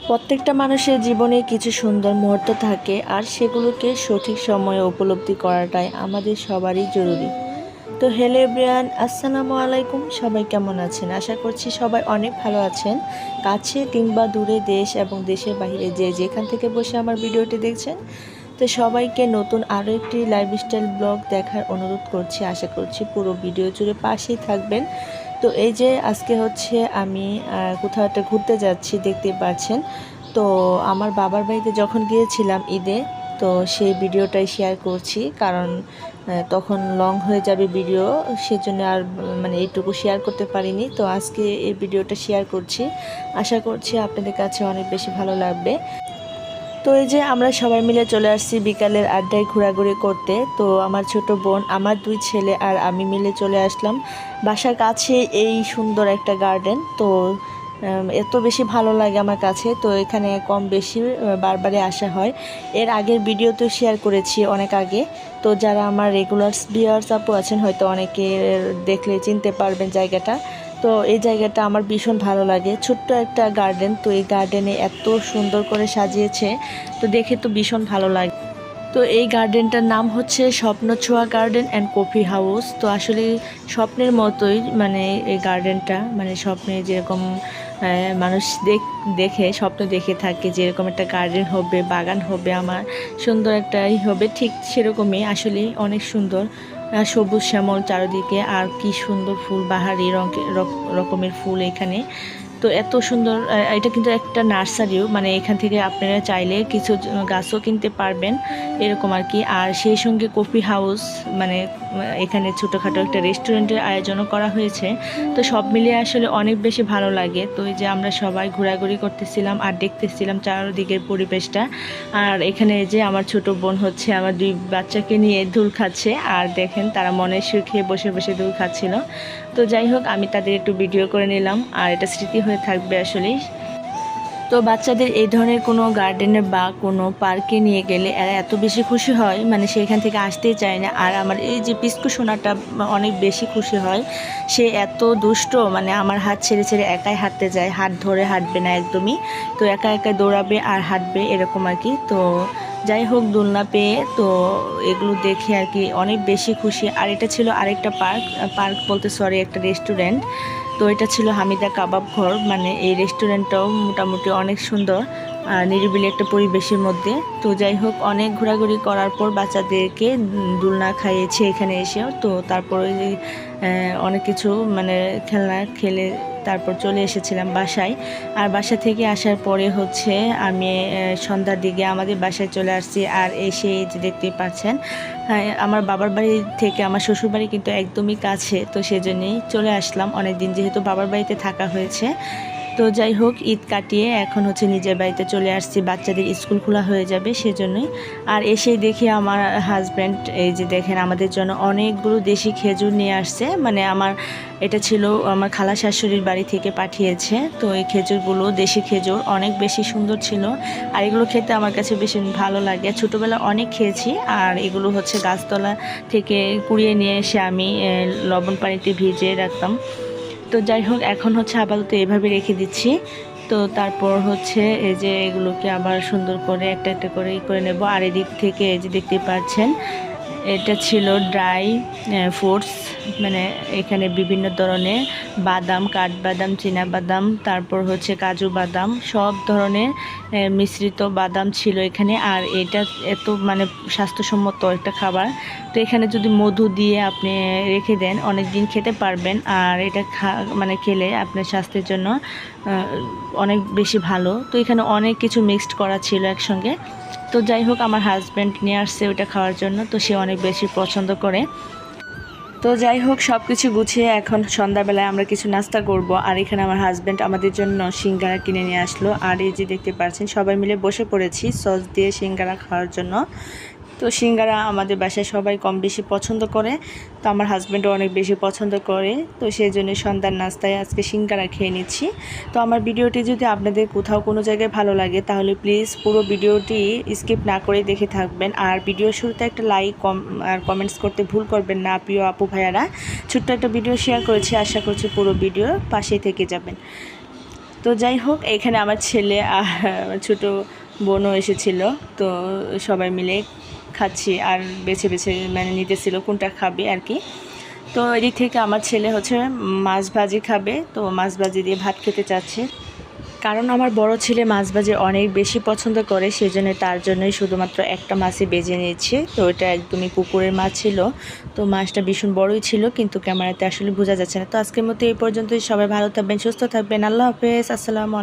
প্রত্যেকটা মানুষের জীবনে কিছু সুন্দর মুহূর্ত থাকে আর সেগুলোকে সঠিক সময়ে উপলব্ধি করাটাই আমাদের সবারই জরুরি। তো হ্যালো এভরিওয়ান, আসসালামু আলাইকুম। সবাই কেমন আছেন? আশা করছি সবাই অনেক ভালো আছেন। কাছে কিংবা দূরে, দেশ এবং দেশের বাইরে যে যেখান থেকে বসে আমার ভিডিওটি দেখছেন, তো সবাইকে নতুন আরও একটি লাইফস্টাইল ব্লগ দেখার অনুরোধ করছি। আশা করছি পুরো ভিডিও জুড়ে পাশেই থাকবেন। তো এই যে আজকে হচ্ছে আমি কোথাও একটা ঘুরতে যাচ্ছি, দেখতে পাচ্ছেন। তো আমার বাবার বাড়িতে যখন গিয়েছিলাম ঈদে, তো সেই ভিডিওটাই শেয়ার করছি, কারণ তখন লং হয়ে যাবে ভিডিও, সেজন্য আর মানে এইটুকু শেয়ার করতে পারিনি। তো আজকে এই ভিডিওটা শেয়ার করছি, আশা করছি আপনাদের কাছে অনেক বেশি ভালো লাগবে। তো এই যে আমরা সবাই মিলে চলে আসছি বিকালের আড্ডায় ঘোরাঘুরি করতে। তো আমার ছোট বোন, আমার দুই ছেলে আর আমি মিলে চলে আসলাম বাসার কাছে এই সুন্দর একটা গার্ডেন। তো এত বেশি ভালো লাগে আমার কাছে। তো এখানে কম বেশি বারবারই আসা হয়। এর আগের ভিডিওতে শেয়ার করেছি অনেক আগে। তো যারা আমার রেগুলার ভিউয়ার্স আপু আছেন, হয়তো অনেকে দেখলে চিনতে পারবেন জায়গাটা। তো এই জায়গাটা আমার ভীষণ ভালো লাগে। ছোট্ট একটা গার্ডেন, তো এই গার্ডেনে এত সুন্দর করে সাজিয়েছে, তো দেখে তো ভীষণ ভালো লাগে। তো এই গার্ডেনটার নাম হচ্ছে স্বপ্নছোঁয়া গার্ডেন অ্যান্ড কফি হাউস। তো আসলে স্বপ্নের মতোই, মানে এই গার্ডেনটা মানে স্বপ্নে যেরকম মানুষ দেখে স্বপ্ন দেখে থাকে যেরকম একটা গার্ডেন হবে, বাগান হবে, আমার সুন্দর একটা হবে, ঠিক সেরকমই আসলে অনেক সুন্দর। সবুজ শ্যামল চারিদিকে, আর কি সুন্দর ফুল, বাহারি রকমের ফুল এখানে। তো এত সুন্দর। এটা কিন্তু একটা নার্সারিও, মানে এখান থেকে আপনারা চাইলে কিছু গাছও কিনতে পারবেন, এরকম আর কি। আর সেই সঙ্গে কফি হাউস, মানে এখানে ছোটোখাটো একটা রেস্টুরেন্টের আয়োজনও করা হয়েছে। তো সব মিলিয়ে আসলে অনেক বেশি ভালো লাগে। তো এই যে আমরা সবাই ঘোরাঘুরি করতেছিলাম আর দেখতেছিলাম চারদিকের পরিবেশটা। আর এখানে যে আমার ছোট বোন হচ্ছে আমার দুই বাচ্চাকে নিয়ে ধুল খাচ্ছে, আর দেখেন তারা মনে সুখে বসে বসে ধুল খাচ্ছিল। তো যাই হোক, আমি তাদের একটু ভিডিও করে নিলাম, আর এটা স্মৃতি হয়ে থাকবে আসলেই। তো বাচ্চাদের এই ধরনের কোনো গার্ডেনে বা কোনো পার্কে নিয়ে গেলে এরা এত বেশি খুশি হয়, মানে সেখান থেকে আসতেই চায় না। আর আমার এই যে পিসকু সোনাটা অনেক বেশি খুশি হয়, সে এত দুষ্ট, মানে আমার হাত ছেড়ে ছেড়ে একাই হাঁটতে যায়, হাত ধরে হাঁটবে না একদমই। তো একা একা দৌড়াবে আর হাঁটবে, এরকম আর কি। তো যাই হোক, দোলনা পেয়ে তো এগুলো দেখে আর কি অনেক বেশি খুশি। আর এটা ছিল আরেকটা পার্ক বলতে সরি, একটা রেস্টুরেন্ট। তো এটা ছিল হামিদা কাবাব ঘর, মানে এই রেস্টুরেন্টটাও মোটামুটি অনেক সুন্দর আর নিরিবিলি একটা পরিবেশের মধ্যে। তো যাই হোক, অনেক ঘোরাঘুরি করার পর বাচ্চাদেরকে দোলনা খাইয়েছে এখানে এসেও। তো তারপরে অনেক কিছু মানে খেলনা খেলে তারপর চলে এসেছিলাম বাসায়। আর বাসা থেকে আসার পরে হচ্ছে আমি সন্ধ্যার দিকে আমাদের বাসায় চলে আসছি। আর এসে যে দেখতে পাচ্ছেন, আমার বাবার বাড়ি থেকে আমার শ্বশুর বাড়ি কিন্তু একদমই কাছে, তো সেজন্যই চলে আসলাম অনেক দিন, যেহেতু বাবার বাড়িতে থাকা হয়েছে। তো যাই হোক, ঈদ কাটিয়ে এখন হচ্ছে নিজের বাড়িতে চলে আসছি, বাচ্চাদের স্কুল খোলা হয়ে যাবে সেজন্যই। আর এসেই দেখি আমার হাজব্যান্ড এই যে দেখেন আমাদের জন্য অনেকগুলো দেশি খেজুর নিয়ে আসছে। মানে এটা ছিল আমার খালা শাশুড়ির বাড়ি থেকে পাঠিয়েছে। তো এই খেজুরগুলো দেশি খেজুর, অনেক বেশি সুন্দর ছিল। আর এগুলো খেতে আমার কাছে বেশি ভালো লাগে, ছোটোবেলা অনেক খেয়েছি। আর এগুলো হচ্ছে গাছতলা থেকে কুড়িয়ে নিয়ে এসে আমি লবণ পানিতে ভিজিয়ে রাখতাম। তো যাই হোক, এখন হচ্ছে আপাতত এভাবে রেখে দিচ্ছি। তো তারপর হচ্ছে এই যে এগুলোকে আবার সুন্দর করে একটা একটা করে নেব। আর এদিক থেকে এই যে দেখতে পাচ্ছেন, এটা ছিল ড্রাই ফ্রুটস, মানে এখানে বিভিন্ন ধরনের বাদাম, কাঠবাদাম, বাদাম, তারপর হচ্ছে কাজু বাদাম, সব ধরনের মিশ্রিত বাদাম ছিল এখানে। আর এটা এত মানে স্বাস্থ্যসম্মত একটা খাবার। তো এখানে যদি মধু দিয়ে আপনি রেখে দেন অনেক দিন খেতে পারবেন। আর এটা মানে খেলে আপনার স্বাস্থ্যের জন্য অনেক বেশি ভালো। তো এখানে অনেক কিছু মিক্সড করা ছিল একসঙ্গে। তো যাই হোক, আমার হাজব্যান্ড নিয়ে আসছে ওইটা খাওয়ার জন্য, তো সে অনেক বেশি পছন্দ করে। তো যাই হোক, সব কিছু গুছিয়ে এখন সন্ধ্যাবেলায় আমরা কিছু নাস্তা করব। আর এখানে আমার হাজব্যান্ড আমাদের জন্য সিঙ্গারা কিনে নিয়ে আসলো। আর এই যে দেখতে পাচ্ছেন, সবাই মিলে বসে পড়েছি সস দিয়ে সিঙ্গারা খাওয়ার জন্য। তো সিঙ্গারা আমাদের বাসায় সবাই কম বেশি পছন্দ করে, তো আমার হাজব্যান্ডও অনেক বেশি পছন্দ করে। তো সেই জন্য সন্ধ্যার নাস্তায় আজকে সিঙ্গারা খেয়ে নিচ্ছি। তো আমার ভিডিওটি যদি আপনাদের কোথাও কোনো জায়গায় ভালো লাগে, তাহলে প্লিজ পুরো ভিডিওটি স্কিপ না করে দেখে থাকবেন। আর ভিডিওর শুরুতে একটা লাইক আর কমেন্টস করতে ভুল করবেন না প্রিয় আপু ভাইয়ারা। ছোট্ট একটা ভিডিও শেয়ার করেছি, আশা করছি পুরো ভিডিও পাশেই থেকে যাবেন। তো যাই হোক, এখানে আমার ছেলে আর আমার ছোটো বোনও এসেছিল। তো সবাই মিলে খাচ্ছি আর বেছে বেছে মানে নিতেছিল কোনটা খাবে আর কি। তো এদিক থেকে আমার ছেলে হচ্ছে মাছ ভাজি খাবে, তো মাছ ভাজি দিয়ে ভাত খেতে চাচ্ছে। কারণ আমার বড় ছেলে মাছ ভাজি অনেক বেশি পছন্দ করে, সেজন্য তার জন্যই শুধুমাত্র একটা মাছই বেজে নিয়েছি। তো এটা একদমই পুকুরের মাছ ছিল, তো মাছটা ভীষণ বড়ই ছিল, কিন্তু ক্যামেরাতে আসলে বোঝা যাচ্ছে না। তো আজকের মতো এই পর্যন্তই। সবাই ভালো থাকবেন, সুস্থ থাকবেন। আল্লাহ হাফেজ, আসসালামু আলাইকুম।